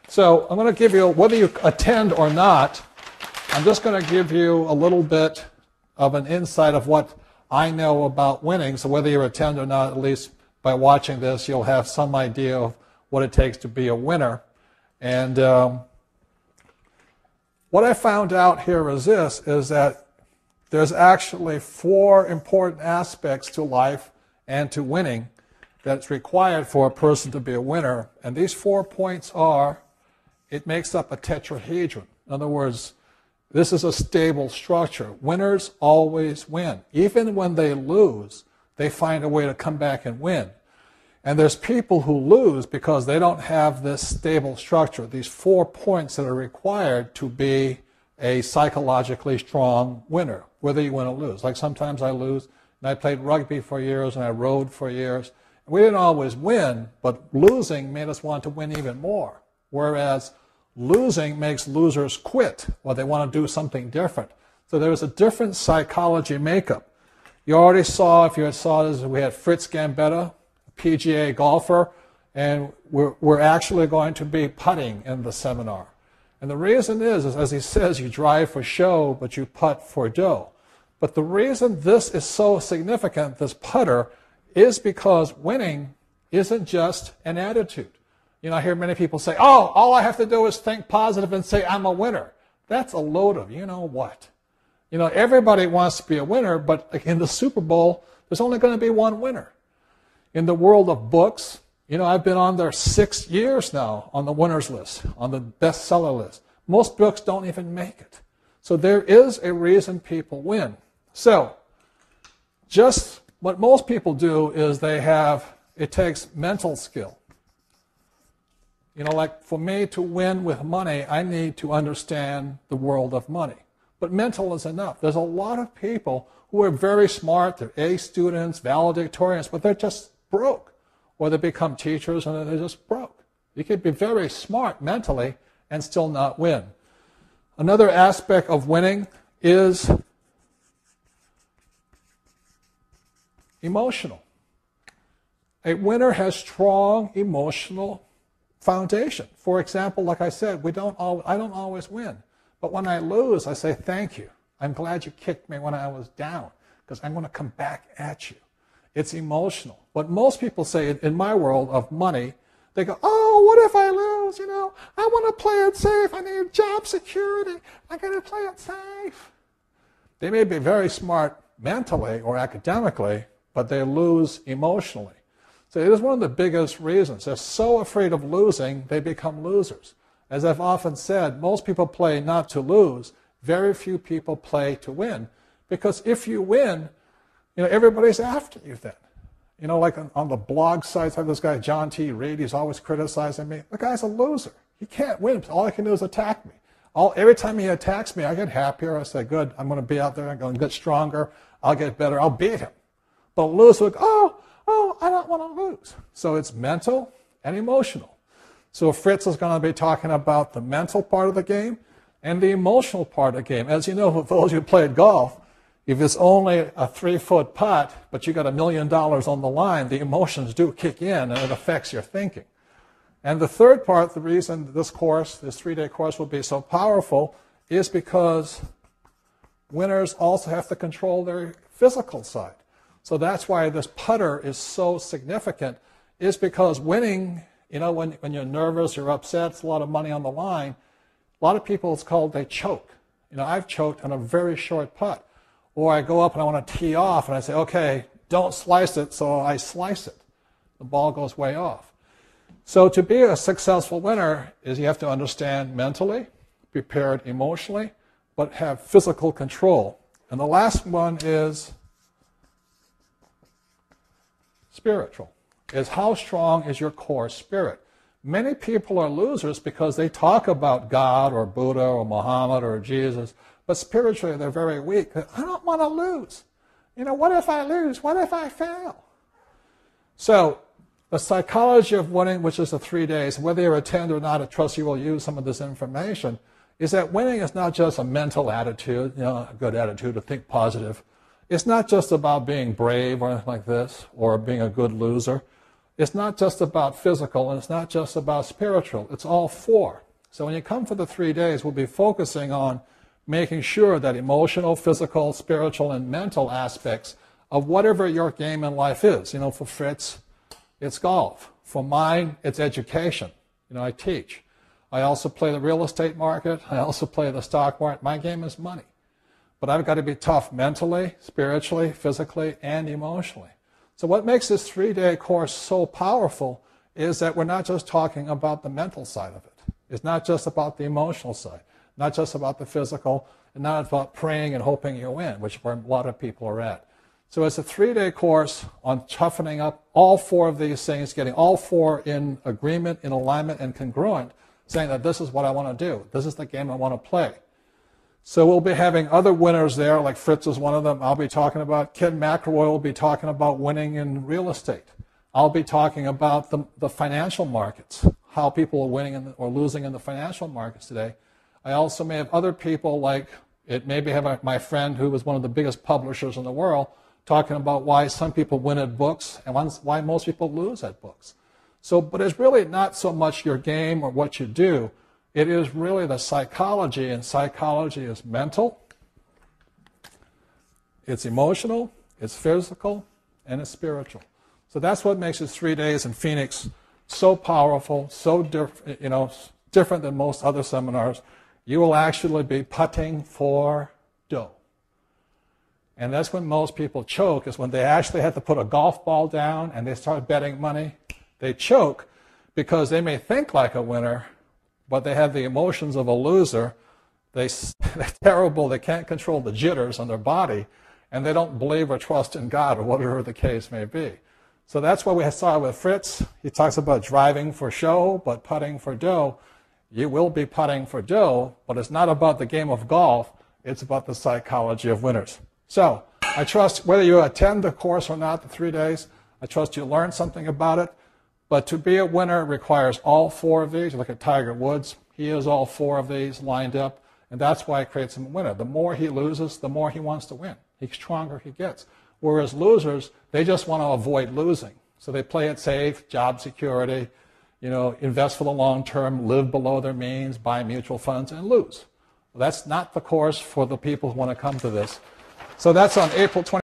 So I'm going to give you, whether you attend or not, I'm just going to give you a little bit of an insight of what I know about winning. So whether you attend or not, at least by watching this, you'll have some idea of what it takes to be a winner. And what I found out here is this, is that there's actually 4 important aspects to life and to winning that's required for a person to be a winner. And these 4 points are, it makes up a tetrahedron. In other words, this is a stable structure. Winners always win. Even when they lose, they find a way to come back and win. And there's people who lose because they don't have this stable structure, these 4 points that are required to be a psychologically strong winner, whether you win or lose. Like sometimes I lose, and I played rugby for years, and I rowed for years. We didn't always win, but losing made us want to win even more. Whereas losing makes losers quit, or they want to do something different. So there's a different psychology makeup. You already saw, if you saw this, we had Fritz Gambetta, a PGA golfer, and we're actually going to be putting in the seminar. And the reason is, as he says, you drive for show, but you putt for dough. But the reason this is so significant, this putter, is because winning isn't just an attitude. You know, I hear many people say, oh, all I have to do is think positive and say I'm a winner. That's a load of you know what. You know, everybody wants to be a winner, but in the Super Bowl, there's only going to be one winner. In the world of books, you know, I've been on there 6 years now on the winners list, on the bestseller list. Most books don't even make it. So there is a reason people win. So just what most people do is it takes mental skill. You know, like for me to win with money, I need to understand the world of money. But mental is enough. There's a lot of people who are very smart, they're A students, valedictorians, but they're just broke. Or they become teachers and they're just broke. You could be very smart mentally and still not win. Another aspect of winning is emotional. A winner has strong emotional foundation. For example, like I said, I don't always win. But when I lose, I say, thank you. I'm glad you kicked me when I was down, because I'm going to come back at you. It's emotional. What most people say in my world of money, they go, oh, what if I lose? You know, I want to play it safe. I need job security. I got to play it safe. They may be very smart mentally or academically, but they lose emotionally. So it is one of the biggest reasons. They're so afraid of losing, they become losers. As I've often said, most people play not to lose. Very few people play to win. Because if you win, you know, everybody's after you then. You know, like on the blog sites, I have this guy, John T. Reed, he's always criticizing me. The guy's a loser. He can't win. All I can do is attack me. Every time he attacks me, I get happier. I say, good, I'm going to be out there. I'm going to get stronger. I'll get better. I'll beat him. But loser, oh, I don't want to lose. So it's mental and emotional. So Fritz is going to be talking about the mental part of the game and the emotional part of the game. As you know, for those who played golf, if it's only a 3-foot putt, but you got $1 million on the line, the emotions do kick in and it affects your thinking. And the third part, the reason this 3-day course will be so powerful, is because winners also have to control their physical side. So that's why this putter is so significant, is because winning, you know, when you're nervous, you're upset, it's a lot of money on the line, a lot of people, it's called they choke. You know, I've choked on a very short putt. Or I go up and I want to tee off and I say, okay, don't slice it, so I slice it. The ball goes way off. So to be a successful winner is you have to understand mentally, prepared emotionally, but have physical control. And the last one is spiritual, is how strong is your core spirit. Many people are losers because they talk about God or Buddha or Muhammad or Jesus, but spiritually they're very weak. I don't want to lose. You know, what if I lose? What if I fail? So the psychology of winning, which is the 3 days, whether you attend or not, I trust you will use some of this information, is that winning is not just a mental attitude, you know, a good attitude to think positive. It's not just about being brave or anything like this or being a good loser. it's not just about physical and it's not just about spiritual. It's all four. So when you come for the 3 days, we'll be focusing on making sure that emotional, physical, spiritual, and mental aspects of whatever your game in life is. You know, for Fritz, it's golf. For mine, it's education. You know, I teach. I also play the real estate market. I also play the stock market. My game is money. But I've got to be tough mentally, spiritually, physically, and emotionally. So what makes this 3-day course so powerful is that we're not just talking about the mental side of it. It's not just about the emotional side, not just about the physical, and not about praying and hoping you win, which where a lot of people are at. So it's a 3-day course on toughening up all four of these things, getting all four in agreement, in alignment, and congruent, saying that this is what I want to do. This is the game I want to play. So we'll be having other winners there, like Fritz is one of them. I'll be talking about, Ken McElroy will be talking about winning in real estate. I'll be talking about the financial markets, how people are winning or losing in the financial markets today. I also may have other people, like maybe have my friend who was one of the biggest publishers in the world, talking about why some people win at books and why most people lose at books. So, but it's really not so much your game or what you do. It is really the psychology, and psychology is mental, it's emotional, it's physical, and it's spiritual. So that's what makes this 3 days in Phoenix so powerful, so different than most other seminars. You will actually be putting for dough. And that's when most people choke, is when they actually have to put a golf ball down and they start betting money. They choke because they may think like a winner, but they have the emotions of a loser. They're terrible. They can't control the jitters on their body, and they don't believe or trust in God, or whatever the case may be. So that's what we saw with Fritz. He talks about driving for show, but putting for dough. You will be putting for dough, but it's not about the game of golf. It's about the psychology of winners. So I trust whether you attend the course or not, the 3 days, I trust you learn something about it. But to be a winner requires all four of these. You look at Tiger Woods. He has all four of these lined up, and that's why it creates him a winner. The more he loses, the more he wants to win. The stronger he gets. Whereas losers, they just want to avoid losing. So they play it safe, job security, invest for the long term, live below their means, buy mutual funds, and lose. Well, that's not the course for the people who want to come to this. So that's on April 20th.